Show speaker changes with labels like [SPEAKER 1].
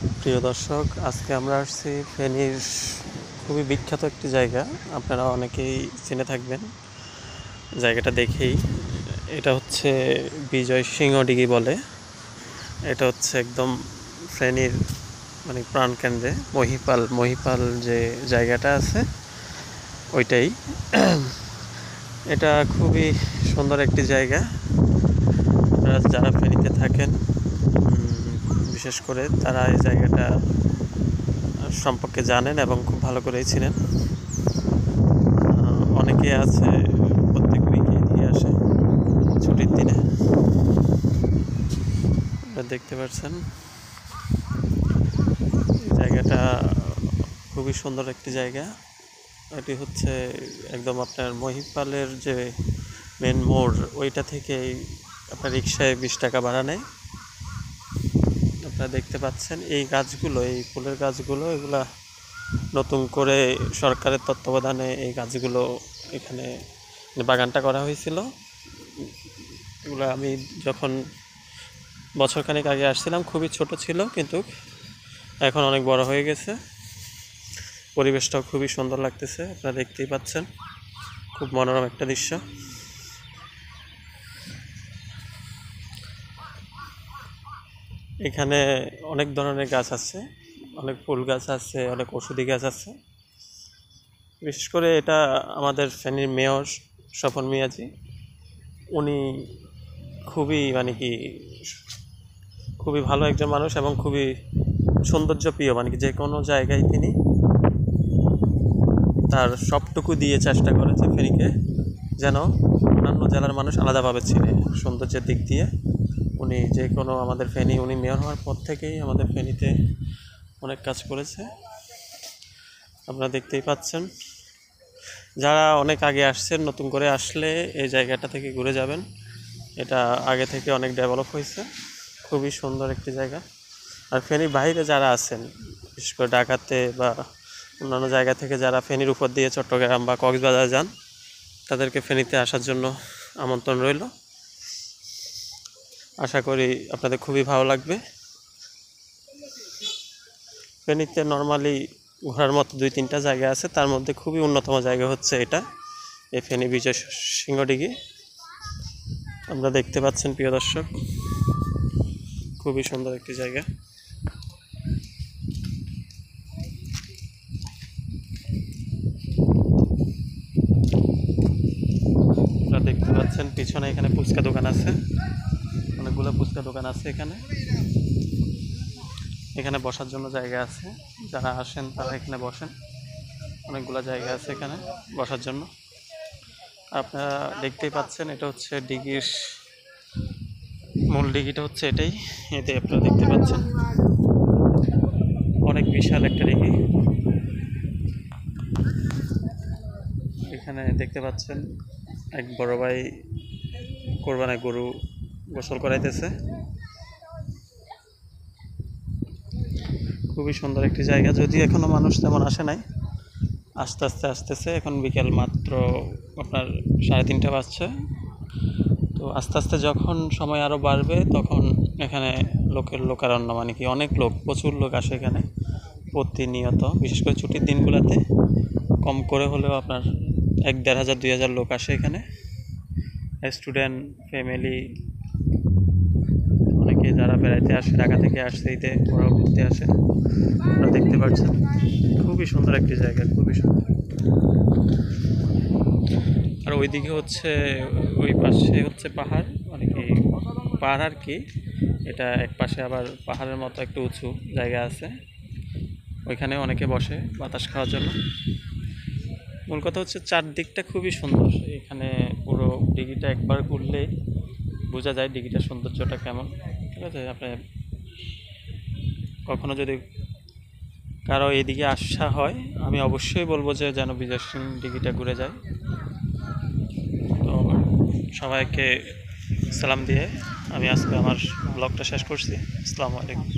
[SPEAKER 1] প্রিয় দর্শক, আজকে আমরা আসছি ফেনীর খুবই বিখ্যাত একটি জায়গা। আপনারা অনেকেই চিনে থাকবেন জায়গাটা দেখেই। এটা হচ্ছে বিজয় সিংহদিঘি বলে। এটা হচ্ছে একদম ফেনীর মানে প্রাণকেন্দ্রে মহিপাল যে জায়গাটা আছে ওইটাই। এটা খুবই সুন্দর একটি জায়গা। আপনারা যারা ফেনীতে থাকেন বিশেষ করে তারা এই জায়গাটা সম্পর্কে জানেন এবং খুব ভালো করেই ছিলেন। অনেকে আছে প্রত্যেক উইকে দিয়ে আসে ছুটির দিনে। দেখতে পাচ্ছেন এই জায়গাটা খুবই সুন্দর একটি জায়গা। এটি হচ্ছে একদম আপনার মহিপালের যে মেন মোড় ওইটা থেকে আপনার রিক্সায় 20 টাকা ভাড়া নেয়। আপনারা দেখতে পাচ্ছেন এই গাছগুলো, এই ফুলের গাছগুলো, এগুলা নতুন করে সরকারের তত্ত্বাবধানে এই গাছগুলো এখানে বাগানটা করা হয়েছিল। এগুলো আমি যখন বছরখানেক আগে আসছিলাম খুবই ছোট ছিল, কিন্তু এখন অনেক বড় হয়ে গেছে। পরিবেশটাও খুবই সুন্দর লাগতেছে, আপনারা দেখতেই পাচ্ছেন। খুব মনোরম একটা দৃশ্য। এখানে অনেক ধরনের গাছ আছে, অনেক ফুল গাছ আছে, অনেক ওষুধি গাছ আছে। বিশেষ করে এটা আমাদের ফেনীর মেয়র স্বপন মিয়াজি, উনি খুবই খুবই ভালো একজন মানুষ এবং খুবই সৌন্দর্য প্রিয়। যে কোনো জায়গায় তিনি তার সবটুকু দিয়ে চেষ্টা করেছে ফেনীকে যেন অন্যান্য জেলার মানুষ আলাদাভাবে চিনে। সৌন্দর্যের দিক দিয়ে উনি যে কোনো আমাদের ফেনী, উনি মেয়র হওয়ার পর থেকেই আমাদের ফেনীতে অনেক কাজ করেছে। আপনারা দেখতেই পাচ্ছেন। যারা অনেক আগে আসছেন, নতুন করে আসলে এই জায়গাটা থেকে ঘুরে যাবেন। এটা আগে থেকে অনেক ডেভেলপ হয়েছে, খুবই সুন্দর একটি জায়গা। আর ফেনীর বাইরে যারা আছেন, বিশেষ করে ঢাকাতে বা অন্যান্য জায়গা থেকে যারা ফেনীর উপর দিয়ে চট্টগ্রাম বা কক্সবাজার যান, তাদেরকে ফেনীতে আসার জন্য আমন্ত্রণ রইল। আশা করি আপনাদের খুবই ভালো লাগবে। ফেনীতে নর্মালি ঘোরার মতো 2-3টা জায়গা আছে, তার মধ্যে খুবই অন্যতম জায়গা হচ্ছে এটা, এই ফেনী বিজয় সিংহদিঘি। আপনারা দেখতে পাচ্ছেন প্রিয় দর্শক, খুবই সুন্দর একটি জায়গা। আপনারা দেখতে পাচ্ছেন পিছনে এখানে ফুচকা দোকান আছে, অনেকগুলো ফুচকা দোকান আছে এখানে। এখানে বসার জন্য জায়গা আছে, যারা আসেন তারা এখানে বসেন। অনেকগুলো জায়গা আছে এখানে বসার জন্য। আপনারা দেখতেই পাচ্ছেন এটা হচ্ছে দিঘির মূল দিঘিটা হচ্ছে এটাই। এতে আপনারা দেখতে পাচ্ছেন অনেক বিশাল একটা দিঘি। এখানে দেখতে পাচ্ছেন এক বড় ভাই কোরবানির গরু গোসল করাইতেছে। খুবই সুন্দর একটি জায়গা, যদিও এখনো মানুষ তেমন আসে নাই, আস্তে আস্তে আসতেছে। এখন বিকেল মাত্র আপনার 3:30 বাজছে। তো আস্তে আস্তে যখন সময় আরও বাড়বে তখন এখানে লোকারণ্য, অনেক লোক, প্রচুর লোক আসে এখানে প্রতিনিয়ত। বিশেষ করে ছুটির দিনগুলোতে কম করে হলেও আপনার 1,500-2,000 লোক আসে এখানে। স্টুডেন্ট, ফ্যামিলি, অনেকে যারা বেড়াইতে আসে, ঢাকা থেকে আসছে ঈদে, ওরাও ঘুরতে আসে। আপনারা দেখতে পাচ্ছেন খুবই সুন্দর একটি জায়গা, খুবই সুন্দর। আর ওইদিকে হচ্ছে, ওই পাশে হচ্ছে পাহাড়, পাহাড় আর কি। এটা এক পাশে আবার পাহাড়ের মতো একটা উঁচু জায়গা আছে, ওইখানে অনেকে বসে বাতাস খাওয়ার জন্য। মূল কথা হচ্ছে চারদিকটা খুবই সুন্দর। এখানে পুরো দিঘিটা একবার ঘুরলেই বোঝা যায় দিঘিটার সৌন্দর্যটা কেমন। ঠিক আছে, আপনি কখনো যদি কারো এদিকে আসা হয়, আমি অবশ্যই বলবো যে যেন বিজয় সিং দিঘিটা ঘুরে যায়। তো সবাইকে সালাম দিয়ে আমি আজকে আমার ব্লগটা শেষ করছি। আসসালামু আলাইকুম।